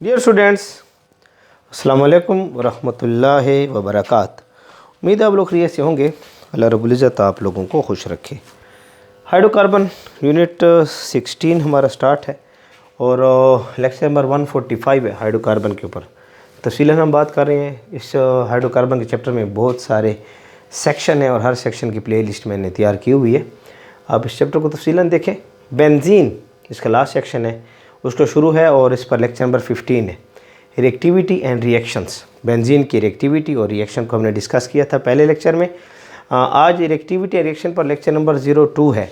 Dear students, अस्सलाम वालेकुम वरहमतुल्लाहि वबरकात। उम्मीद है आप लोग खैरियत से होंगे। अल्लाह रब्बुल इज़्ज़त आप लोगों को खुश रखे। हाइड्रोकार्बन यूनिट 16 हमारा स्टार्ट है और लेक्चर नंबर 145 है हाइड्रोकार्बन के ऊपर। तफसीलन हम बात कर रहे हैं। इस हाइड्रोकार्बन के चैप्टर में बहुत सारे सेक्शन हैं और हर सेक्शन की प्ले लिस्ट मैंने तैयार की हुई है। आप इस चैप्टर को तफसीलन देखें। बेंजीन इसका लास्ट सेक्शन है, उसका शुरू है और इस पर लेक्चर नंबर 15 है, रिएक्टिविटी एंड रिएक्शंस। बेंजीन की रिएक्टिविटी और रिएक्शन को हमने डिस्कस किया था पहले लेक्चर में। आज रिएक्टिविटी एंड रिएक्शन पर लेक्चर नंबर 02 है।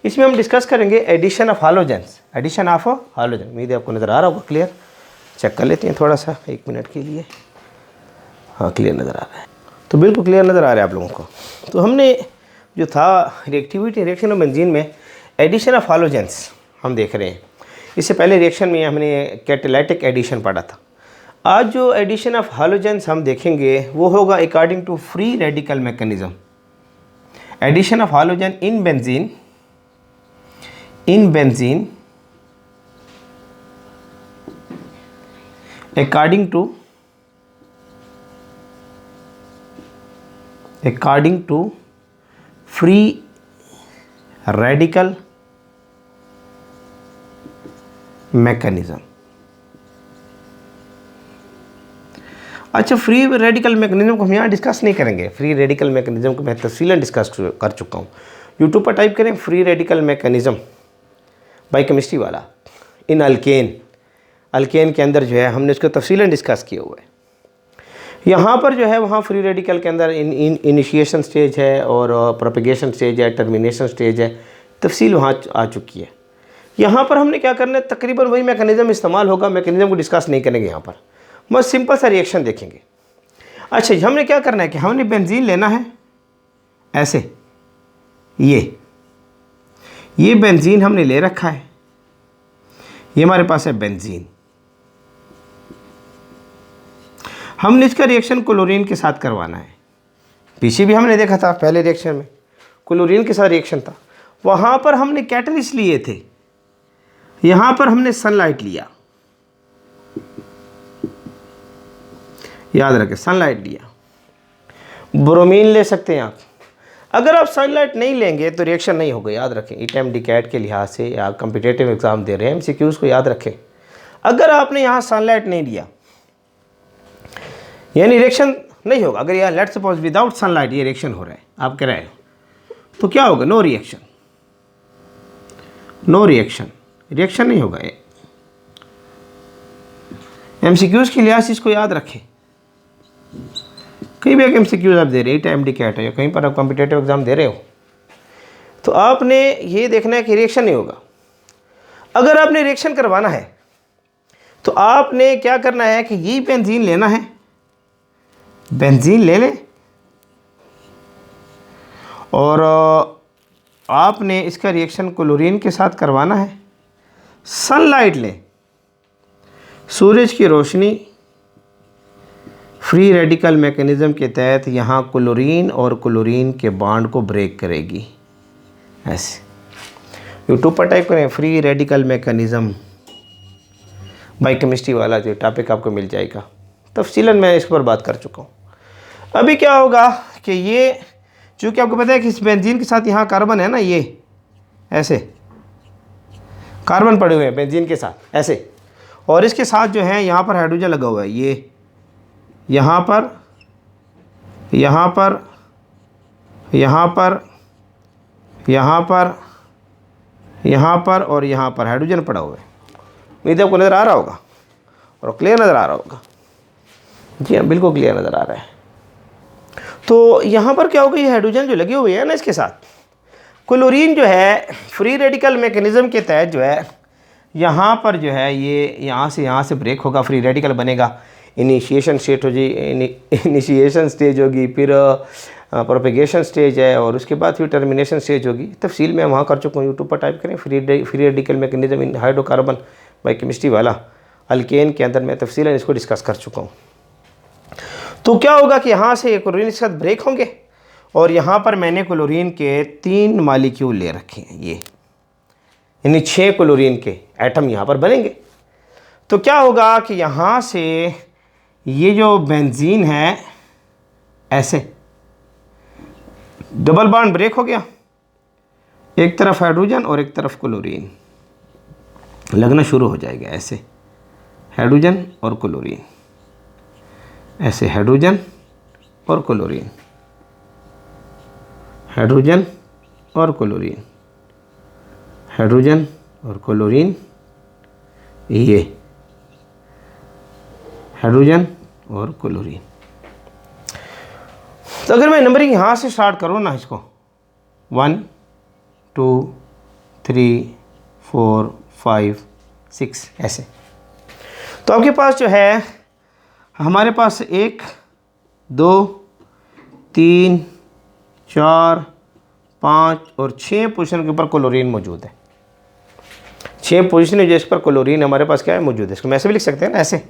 इसमें हम डिस्कस करेंगे addition of हालोजेंस। Addition of halogen, उम्मीद है आपको नज़र आ रहा होगा। क्लियर चेक कर लेते हैं थोड़ा सा 1 मिनट के लिए। हाँ, क्लियर नज़र आ रहा है, तो बिल्कुल क्लियर नज़र आ रहा है आप लोगों को। तो हमने जो था रिएक्टिविटी रिएक्शन ऑफ बेंजीन में एडिशन ऑफ हालोजेंस हम देख रहे हैं। इससे पहले रिएक्शन में हमने कैटालिटिक एडिशन पढ़ा था। आज जो एडिशन ऑफ हालोजेंस हम देखेंगे वो होगा according to free radical mechanism. Addition of halogen in benzene according to free radical mechanism। अच्छा, फ्री रेडिकल मैकेनिज्म को हम यहाँ डिस्कस नहीं करेंगे। फ्री रेडिकल मैकेनिज्म को मैं तफसीलन डिस्कस कर चुका हूँ। यूट्यूब पर टाइप करें free radical mechanism by chemistry वाला इन अल्केन के अंदर जो है हमने उसको तफसीलन डिस्कस किया हुआ है। यहाँ पर जो है वहाँ फ्री रेडिकल के अंदर इनिशिएशन स्टेज है और प्रोपेगेशन स्टेज है, टर्मिनेशन स्टेज है, तफसील वहाँ आ चुकी है। यहाँ पर हमने क्या करना है, तकरीबन वही मैकेनिज्म इस्तेमाल होगा। मैकेनिज्म को डिस्कस नहीं करेंगे यहाँ पर, बस सिंपल सा रिएक्शन देखेंगे। अच्छा, हमने क्या करना है कि हमने बेंजीन लेना है ऐसे, ये बेंजीन हमने ले रखा है, ये हमारे पास है बेंजीन। हमने इसका रिएक्शन क्लोरीन के साथ करवाना है। पीछे भी हमने देखा था, पहले रिएक्शन में क्लोरीन के साथ रिएक्शन था। वहाँ पर हमने कैटलिस्ट लिए थे, यहाँ पर हमने सनलाइट लिया। याद रखें, सनलाइट लिया। ब्रोमीन ले सकते हैं आप। अगर आप सनलाइट नहीं लेंगे तो रिएक्शन नहीं होगा। याद रखें, ईटेम डिकैट के लिहाज से या कॉम्पिटिटिव एग्जाम दे रहे हैं, एमसीक्यूज को याद रखें। अगर आपने यहाँ सनलाइट नहीं लिया यानी रिएक्शन नहीं होगा। अगर यहाँ लेट सपोज विदाउट सनलाइट ये रिएक्शन हो रहा है, आप कह रहे हैं, तो क्या होगा? नो रिएक्शन रिएक्शन नहीं होगा। एमसीक्यूज के लिहाज से इसको याद रखें। कहीं भी एमसीक्यूज आप दे रहे हैं, टाइम डिकैट है या कहीं पर आप कॉम्पिटिटिव एग्जाम दे रहे हो, तो आपने ये देखना है कि रिएक्शन नहीं होगा। अगर आपने रिएक्शन करवाना है तो आपने क्या करना है कि ये बेंजीन लेना है, बेंजीन ले लें और आपने इसका रिएक्शन क्लोरीन के साथ करवाना है। सनलाइट लें, सूरज की रोशनी फ्री रेडिकल मैकेनिज्म के तहत यहाँ क्लोरीन और क्लोरीन के बॉन्ड को ब्रेक करेगी। ऐसे यूट्यूब पर टाइप करें free radical mechanism by chemistry वाला, जो टॉपिक आपको मिल जाएगा। तफसीलन मैं इस पर बात कर चुका हूँ। अभी क्या होगा कि ये चूँकि आपको पता है कि इस बेंजीन के साथ यहाँ कार्बन है ना, ये ऐसे कार्बन पड़े हुए हैं बेंजीन के साथ ऐसे, और इसके साथ जो है यहाँ पर हाइड्रोजन लगा हुआ है। ये यहाँ पर यहाँ पर यहाँ पर यहाँ पर यहाँ पर और यहाँ पर हाइड्रोजन पड़ा हुआ है। उम्मीद है आपको नज़र आ रहा होगा और क्लियर नज़र आ रहा होगा। जी हाँ, बिल्कुल क्लियर नज़र आ रहा है। तो यहाँ पर क्या होगा, ये हाइड्रोजन जो लगे हुए हैं ना, इसके साथ क्लोरीन जो है फ्री रेडिकल मैकेनिज्म के तहत जो है यहाँ पर जो है ये यहाँ से ब्रेक होगा, फ्री रेडिकल बनेगा। इनिशिएशन स्टेज होगी, फिर प्रोपेगेशन स्टेज है और उसके बाद फिर टर्मिनेशन स्टेज होगी। तफसील मैं वहाँ कर चुका हूँ। यूट्यूब पर टाइप करें free radical mechanism in hydrocarbon by chemistry वाला अल्केन के अंदर मैं तफसीलन इसको डिस्कस कर चुका हूँ। तो क्या होगा कि यहाँ से क्लोरीन के साथ ब्रेक होंगे और यहाँ पर मैंने क्लोरीन के 3 मॉलिक्यूल ले रखे हैं, ये यानी 6 क्लोरीन के एटम यहाँ पर बनेंगे। तो क्या होगा कि यहाँ से ये जो बेंजीन है ऐसे डबल बॉन्ड ब्रेक हो गया, एक तरफ हाइड्रोजन और एक तरफ क्लोरीन लगना शुरू हो जाएगा। ऐसे हाइड्रोजन और क्लोरीन, ऐसे हाइड्रोजन और क्लोरीन, हाइड्रोजन और क्लोरीन, हाइड्रोजन और क्लोरीन, ये हाइड्रोजन और क्लोरीन। तो अगर मैं नंबरिंग यहाँ से स्टार्ट करूँ ना इसको 1 2 3 4 5 6 ऐसे, तो आपके पास जो है हमारे पास 1 2 3 4 5 और 6 पोजीशन के ऊपर क्लोरीन मौजूद है। 6 पोजीशन है जिस पर क्लोरीन हमारे पास क्या है मौजूद है। इसको मैं ऐसे भी लिख सकते हैं ना, ऐसे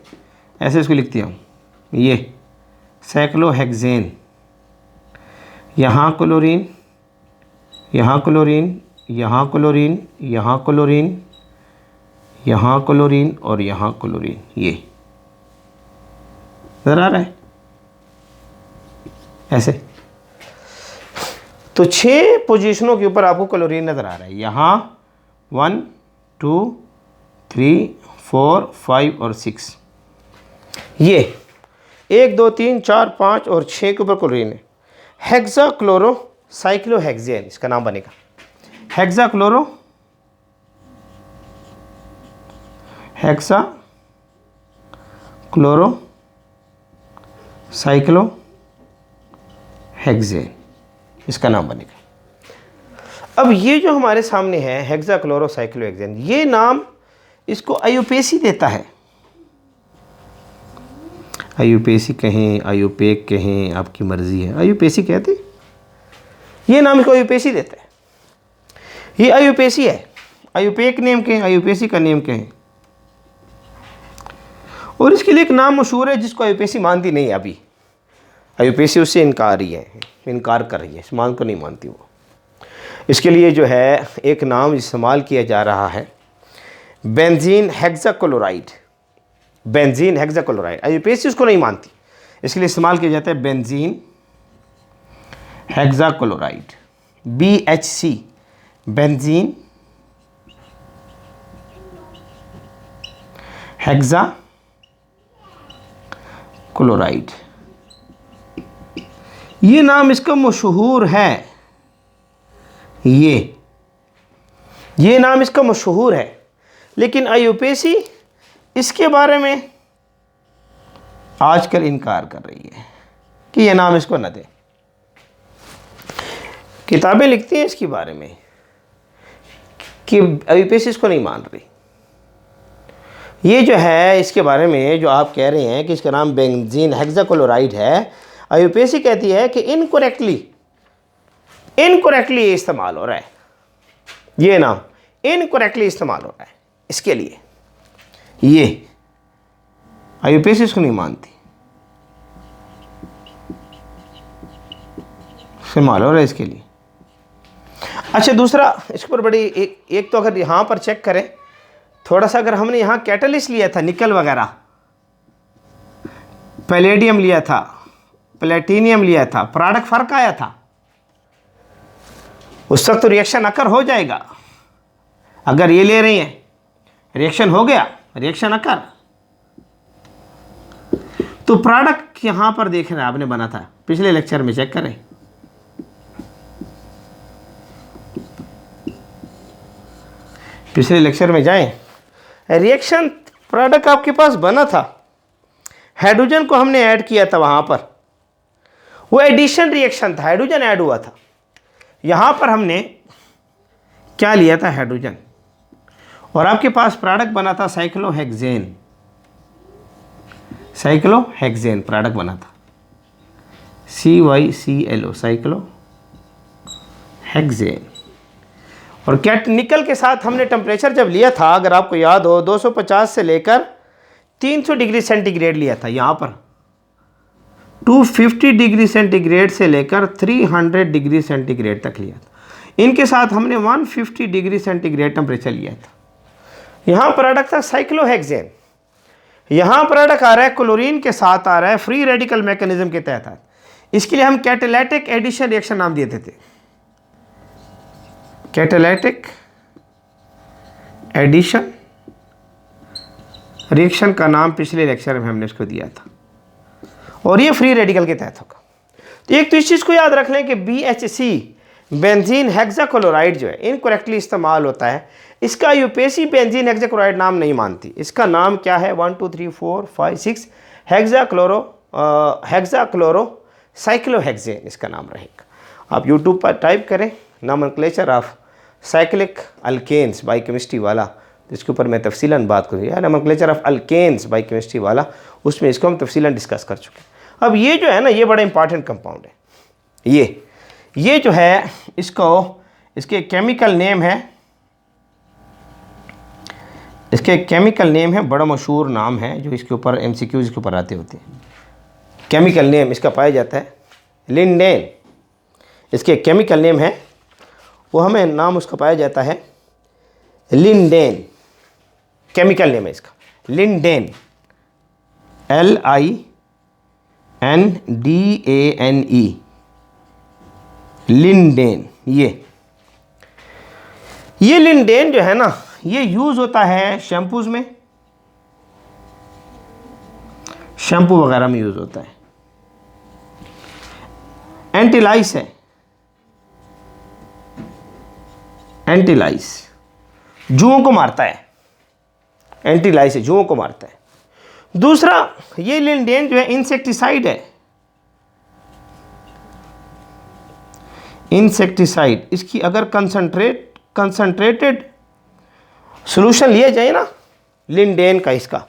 ऐसे इसको लिख दिया हूँ, ये साइक्लोहेक्सेन, यहाँ क्लोरीन, यहाँ क्लोरीन, यहाँ क्लोरीन, यहाँ क्लोरीन, यहाँ क्लोरीन और यहाँ क्लोरीन, ये नजर आ रहा है ऐसे। तो 6 पोजीशनों के ऊपर आपको क्लोरीन नजर आ रहा है। यहाँ 1 2 3 4 5 और 6, ये 1 2 3 4 5 और 6 के ऊपर क्लोरीन है। हेक्साक्लोरो साइक्लोहेक्सेन इसका नाम बनेगा। हेक्साक्लोरो साइक्लोहेक्सेन इसका नाम बनेगा। अब ये जो हमारे सामने है हेक्साक्लोरोसाइक्लोहेक्सेन, ये नाम इसको आयुपेसी देता है। आयुपेसी कहें, आयुपेक कहें, आपकी मर्जी है, आयुपेसी कहते, ये नाम इसको आयुपेसी देता है। ये आयुपेसी है, आयुपेक नेम कहें, आयुपेसी का नेम कहें। और इसके लिए एक नाम मशहूर है जिसको आयुपेसी मानती नहीं है अभी। आयुपेसी उससे इनकार कर रही है, इस मान को नहीं मानती वो। इसके लिए जो है एक नाम इस्तेमाल किया जा रहा है, बेंजीन हेक्साक्लोराइड। बेंजीन हेक्साक्लोराइड, आयुपेसी उसको नहीं मानती, इसके लिए इस्तेमाल किया जाता है benzene hexachloride, BHC, benzene hexachloride. ये नाम इसका मशहूर है, ये नाम इसका मशहूर है, लेकिन आयुपेसी इसके बारे में आजकल इनकार कर रही है कि ये नाम इसको न दे। किताबें लिखती हैं इसके बारे में कि आयुपेसी इसको नहीं मान रही। ये जो है इसके बारे में जो आप कह रहे हैं कि इसका नाम बेंजीन हेक्साक्लोराइड है, आयुपेसी कहती है कि इनकरेक्टली इस्तेमाल हो रहा है, ये नाम इनकरेक्टली इस्तेमाल हो रहा है। इसके लिए ये आयुपेसी इसको नहीं मानती, इस्तेमाल हो रहा है इसके लिए। अच्छा, दूसरा इसके पर बड़ी एक तो अगर यहाँ पर चेक करें थोड़ा सा, अगर हमने यहाँ कैटलिस्ट लिया था, निकल वगैरह, पैलेडियम लिया था, प्लेटिनियम लिया था, प्रोडक्ट फर्क आया था, उस वक्त तो रिएक्शन अकर हो जाएगा। अगर ये ले रही हैं, रिएक्शन हो गया, रिएक्शन अकर, तो प्रोडक्ट यहां पर देख रहे हैं आपने बना था, पिछले लेक्चर में चेक करें, पिछले लेक्चर में जाएं, रिएक्शन प्रोडक्ट आपके पास बना था, हाइड्रोजन को हमने ऐड किया था वहां पर, वो एडिशन रिएक्शन था, हाइड्रोजन ऐड हुआ था। यहां पर हमने क्या लिया था, हाइड्रोजन, और आपके पास प्रोडक्ट बना था साइक्लोहेक्सेन, साइक्लोहेक्सेन प्रोडक्ट बना था, CYCLO, साइक्लोहेक्सेन। और निकल के साथ हमने टेम्परेचर जब लिया था, अगर आपको याद हो, 250 से लेकर 300 डिग्री सेंटीग्रेड लिया था, यहाँ पर 250 डिग्री सेंटीग्रेड से लेकर 300 डिग्री सेंटीग्रेड तक लिया था। इनके साथ हमने 150 डिग्री सेंटीग्रेड टेम्परेचर लिया था। यहाँ प्रोडक्ट था साइक्लोहेक्सेन, यहाँ प्रोडक्ट आ रहा है क्लोरीन के साथ आ रहा है फ्री रेडिकल मैकेनिज्म के तहत। इसके लिए हम कैटालिटिक एडिशन रिएक्शन नाम दिए थे। कैटालिटिक एडिशन रिएक्शन का नाम पिछले लेक्चर में हमने इसको दिया था, और ये फ्री रेडिकल के तहत होगा। तो एक तो इस चीज़ को याद रख लें कि BHC बेंजीन हेक्साक्लोराइड जो है इनकरेक्टली इस्तेमाल होता है। इसका यूपीएससी बेंजीन हेक्साक्लोराइड नाम नहीं मानती। इसका नाम क्या है? 1 2 3 4 5 6 हेक्साक्लोरो साइक्लोहेक्सेन इसका नाम रहेगा। आप यूट्यूब पर टाइप करें nomenclature of cyclic alkanes by chemistry वाला, इसके ऊपर मैं तफसीलन बात करूँ, या nomenclature of alkanes by chemistry वाला, उसमें इसको हम तफसीलन डिस्कस कर चुके हैं। अब ये जो है ना, ये बड़ा इंपॉर्टेंट कंपाउंड है। ये जो है इसके केमिकल नेम है, इसके केमिकल नेम है, बड़ा मशहूर नाम है जो इसके ऊपर MCQs के ऊपर आते होते हैं। केमिकल नेम इसका पाया जाता है लिंडेन। इसके केमिकल नेम है, वो हमें नाम उसका पाया जाता है लिंडेन। केमिकल नेम है इसका लिंडेन, LINDANE, लिंडेन। ये लिंडेन जो है ना, ये यूज़ होता है शैम्पूज़ में, शैम्पू वगैरह में यूज़ होता है। एंटीलाइस है, एंटीलाइस जुओं को मारता है। एंटीलाइस है, जुओं को मारता है। दूसरा, ये लिंडेन जो है इंसेक्टिसाइड है, इंसेक्टिसाइड। इसकी अगर कंसंट्रेटेड सॉल्यूशन लिया जाए ना लिंडेन का, इसका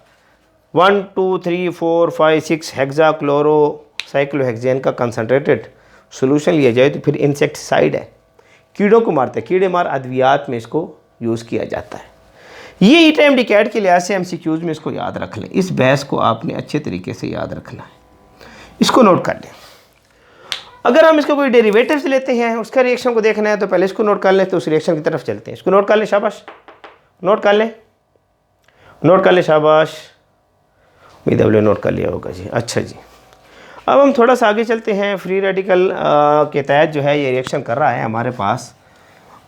1 2 3 4 5 6 हेक्साक्लोरो साइक्लोहेक्सेन का कंसंट्रेटेड सॉल्यूशन लिया जाए तो फिर इंसेक्टिसाइड है, कीड़ों को मारता है। कीड़े मार अद्वियात में इसको यूज़ किया जाता है। ये ईटाइम डिकैड के लिहाज से MCQs में इसको याद रख लें। इस बहस को आपने अच्छे तरीके से याद रखना है, इसको नोट कर लें। अगर हम इसको कोई डेरिवेटिव्स लेते हैं, उसका रिएक्शन को देखना है, तो पहले इसको नोट कर लें, तो उस रिएक्शन की तरफ चलते हैं। इसको नोट कर लें, शाबाश, नोट कर लें, नोट कर लें, शाबाश। BW नोट कर लिया होगा जी। अच्छा जी, अब हम थोड़ा सा आगे चलते हैं। फ्री रेडिकल के तहत जो है ये रिएक्शन कर रहा है हमारे पास,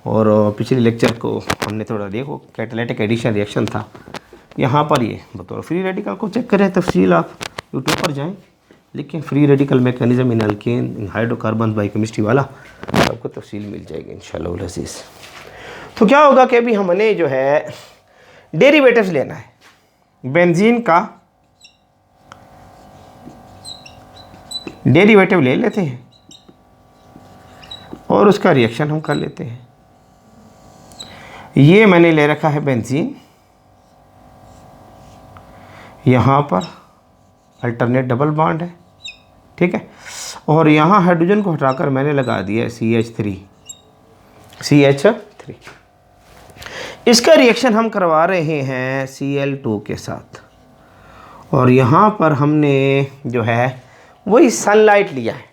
और पिछले लेक्चर को हमने थोड़ा देखो, कैटालिटिक एडिशन रिएक्शन था। यहाँ पर ये बतौर फ्री रेडिकल को चेक करें, तफसील आप यूट्यूब पर जाएं, लेकिन free radical mechanism in alkane in hydrocarbon by chemistry वाला, आपको तफसील मिल जाएगी इंशाअल्लाह अज़ीज़। तो क्या होगा कि अभी हमने जो है डेरिवेटिव्स लेना है बेंजीन का, डेरिवेटिव ले लेते हैं और उसका रिएक्शन हम कर लेते हैं। ये मैंने ले रखा है बेंजीन, यहाँ पर अल्टरनेट डबल बॉन्ड है, ठीक है, और यहाँ हाइड्रोजन को हटाकर मैंने लगा दिया CH3। इसका रिएक्शन हम करवा रहे हैं Cl2 के साथ, और यहाँ पर हमने जो है वही सनलाइट लिया है।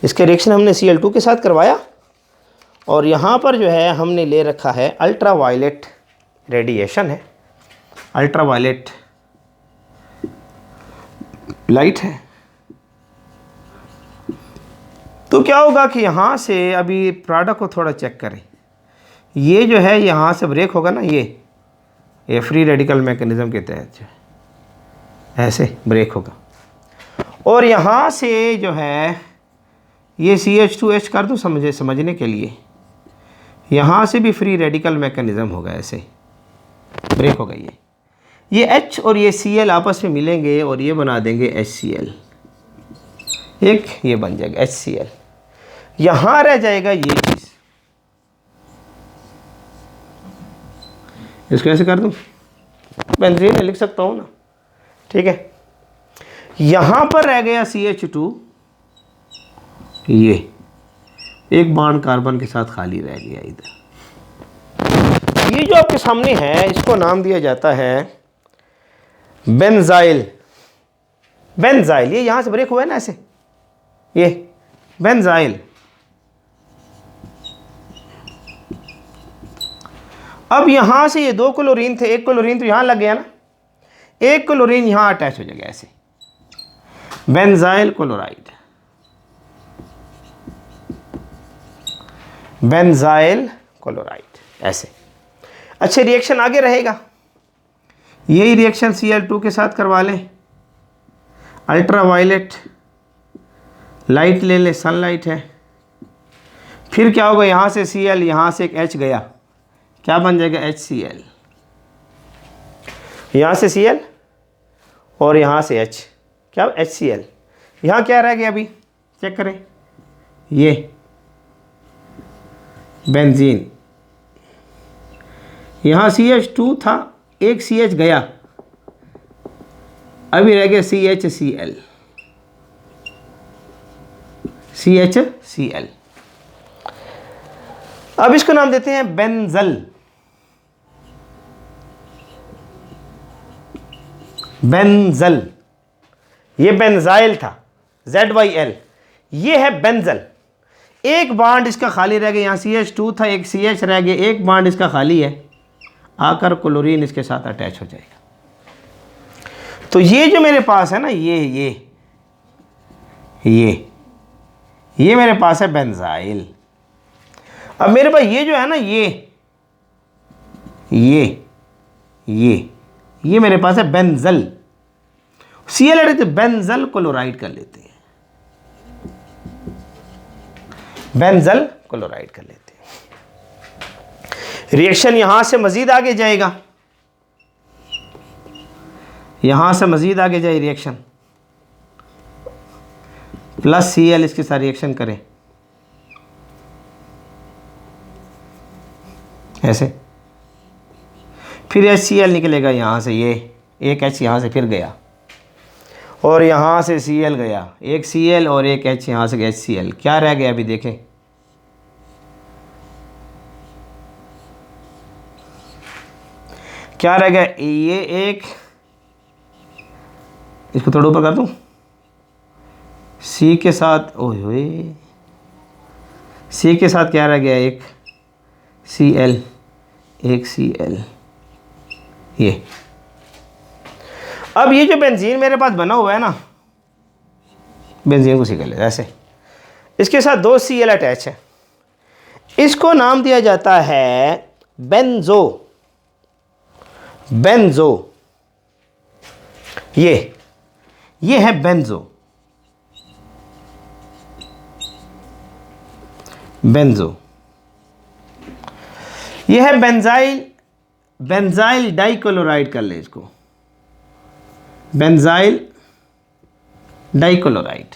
इसका रिएक्शन हमने Cl2 के साथ करवाया, और यहाँ पर जो है हमने ले रखा है अल्ट्रा वायलेट रेडिएशन है, अल्ट्रा वायलेट लाइट है। तो क्या होगा कि यहाँ से अभी प्रोडक्ट को थोड़ा चेक करें। ये जो है यहाँ से ब्रेक होगा ना, ये फ्री रेडिकल मैकेनिज्म के तहत जो है ऐसे ब्रेक होगा, और यहाँ से जो है ये CH2H कर दो समझने के लिए, यहाँ से भी फ्री रेडिकल मैकेनिज्म होगा, ऐसे ब्रेक होगा। ये H और ये Cl आपस में मिलेंगे और ये बना देंगे HCl, एक ये बन जाएगा HCl। यहाँ रह जाएगा ये चीज़, इसको ऐसे कर दूँ, बेंजीन लिख सकता हूँ ना, ठीक है। यहाँ पर रह गया CH2, ये एक बॉन्ड कार्बन के साथ खाली रह गया इधर। ये जो आपके सामने है इसको नाम दिया जाता है बेंजाइल। बेंजाइल ये यहाँ से ब्रेक हुआ है ना ऐसे, ये बेंजाइल। अब यहाँ से ये 2 क्लोरीन थे, एक क्लोरीन तो यहाँ लग गया ना, एक क्लोरीन यहाँ अटैच हो जाएगा ऐसे, बेंजाइल क्लोराइड, बेंजाइल क्लोराइड ऐसे। अच्छा, रिएक्शन आगे रहेगा, यही रिएक्शन Cl2 के साथ करवा लें, अल्ट्रा वायलेट लाइट ले ले, सनलाइट है। फिर क्या होगा, यहाँ से Cl, यहाँ से एक H गया, क्या बन जाएगा HCl, यहाँ से Cl और यहाँ से H, क्या HCl। यहाँ क्या रह गया अभी, चेक करें, ये बेंजीन, यहाँ CH2 था, एक CH गया, अभी रह गया CHCl, CHCl। अब इसको नाम देते हैं बेंजल, बेंजल। ये बेंजाइल था ZYL, ये है बेंजल। एक बांड इसका खाली रह गया, यहाँ CH2 था, एक CH रह गया, एक बांड इसका खाली है, आकर क्लोरीन इसके साथ अटैच हो जाएगा। तो ये जो मेरे पास है ना, ये मेरे पास है बेंजाइल। अब मेरे पास ये जो है ना, ये मेरे पास है बेंजल। Cl तो बेंजल क्लोराइड कर लेते हैं, बेंजल क्लोराइड कर लेते हैं। रिएक्शन यहां से मजीद आगे जाएगा, यहां से मजीद आगे जाए रिएक्शन, प्लस Cl इसके साथ रिएक्शन करें ऐसे, फिर HCl निकलेगा यहाँ से, ये एक H यहाँ से फिर गया, और यहाँ से Cl गया, एक Cl और एक H, यहाँ से HCl। क्या रह गया अभी देखें, क्या रह गया, ये एक, इसको थोड़ा ऊपर कर दूँ, C के साथ, ओए C के साथ क्या रह गया, एक Cl, एक Cl, ये। अब ये जो बेंजीन मेरे पास बना हुआ है ना, बेंजीन को सीख ले ऐसे, इसके साथ दो Cl अटैच है, इसको नाम दिया जाता है बेंजो, बेंजो। ये है बेंजो, बेंजो। ये है बेंजाइल, बेंजाइल डाइक्लोराइड कर ले इसको, बेंजाइल डाइक्लोराइड।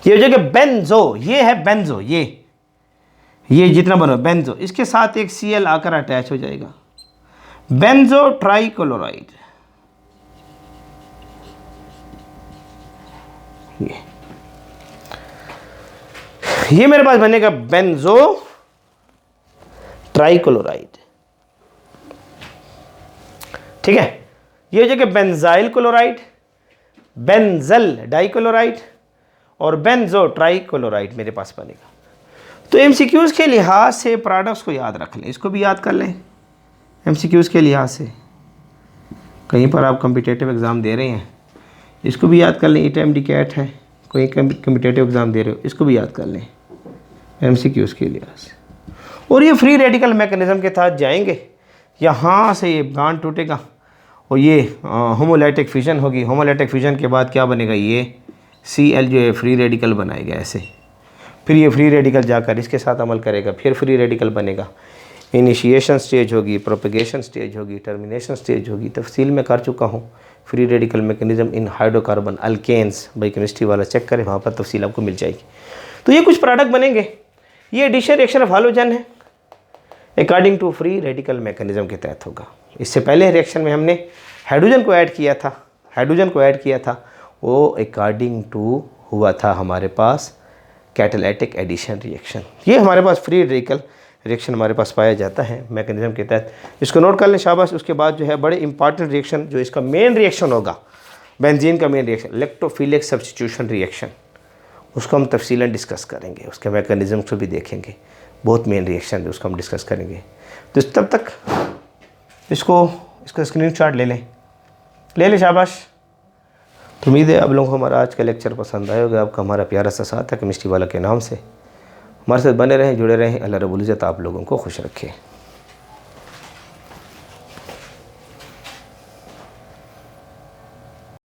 ये हो जाएगा बेंजो, ये है बेंजो, ये जितना बनो बेंजो, इसके साथ एक Cl आकर अटैच हो जाएगा, बेंजो ट्राइक्लोराइड। ये मेरे पास बनेगा बेंजो ट्राइक्लोराइड, ठीक है। ये हो जाएगा बेंजाइल क्लोराइड, बेंजल डाइक्लोराइड और बेंजो ट्राइक्लोराइड मेरे पास बनेगा। तो एमसीक्यूज़ के लिहाज से प्रोडक्ट्स को याद रख लें, इसको भी याद कर लें एमसीक्यूज़ के लिहाज से। कहीं पर आप कम्पिटेटिव एग्ज़ाम दे रहे हैं, इसको भी याद कर लें। ETMD कैट है, कोई कम्पिटेटिव एग्ज़ाम दे रहे हो, इसको भी याद कर लें एमसीक्यूज़ के लिहाज से। और ये फ्री रेडिकल मैकेनिज़्म के तहत जाएंगे, यहाँ से ये बॉन्ड टूटेगा और ये होमोलाइटिक फिजन होगी। होमोलाइटिक फिजन के बाद क्या बनेगा, ये Cl जो है फ्री रेडिकल बनाएगा ऐसे, फिर ये फ्री रेडिकल जाकर इसके साथ अमल करेगा, फिर फ्री रेडिकल बनेगा। इनिशिएशन स्टेज होगी, प्रोपेगेशन स्टेज होगी, टर्मिनेशन स्टेज होगी। तफसील में कर चुका हूँ free radical mechanism in hydrocarbon alkanes, by chemistry वाला चेक करें, वहाँ पर तफसील आपको मिल जाएगी। तो ये कुछ प्रोडक्ट बनेंगे। ये एडिशन रिएक्शन ऑफ हैलोजन है, according to free radical mechanism के तहत होगा। इससे पहले रिएक्शन में हमने हाइड्रोजन को ऐड किया था, हाइड्रोजन को ऐड किया था, वो अकॉर्डिंग टू हुआ था हमारे पास कैटालिटिक एडिशन रिएक्शन। ये हमारे पास फ्री रेडिकल रिएक्शन हमारे पास पाया जाता है मैकेनिज़्म के तहत। इसको नोट कर लें शाबाश। उसके बाद जो है बड़े इंपॉर्टेंट रिएक्शन, जो इसका मेन रिएक्शन होगा, बेंजीन का main reaction electrophilic substitution reaction, उसको हम तफसीलन डिस्कस करेंगे, उसके मैकेनिज़्म को भी देखेंगे। बहुत मेन रिएक्शन है, उसको हम डिस्कस करेंगे। तो तब तक इसका स्क्रीनशॉट ले लें। ले ले शाबाश। तो उम्मीद है आप लोगों को हमारा आज का लेक्चर पसंद आया होगा। आपका हमारा प्यारा सा साथ है केमिस्ट्री वाला के नाम से। हमारे साथ बने रहें, जुड़े रहें। अल्लाह रब्बुल इज़्ज़त आप लोगों को खुश रखे।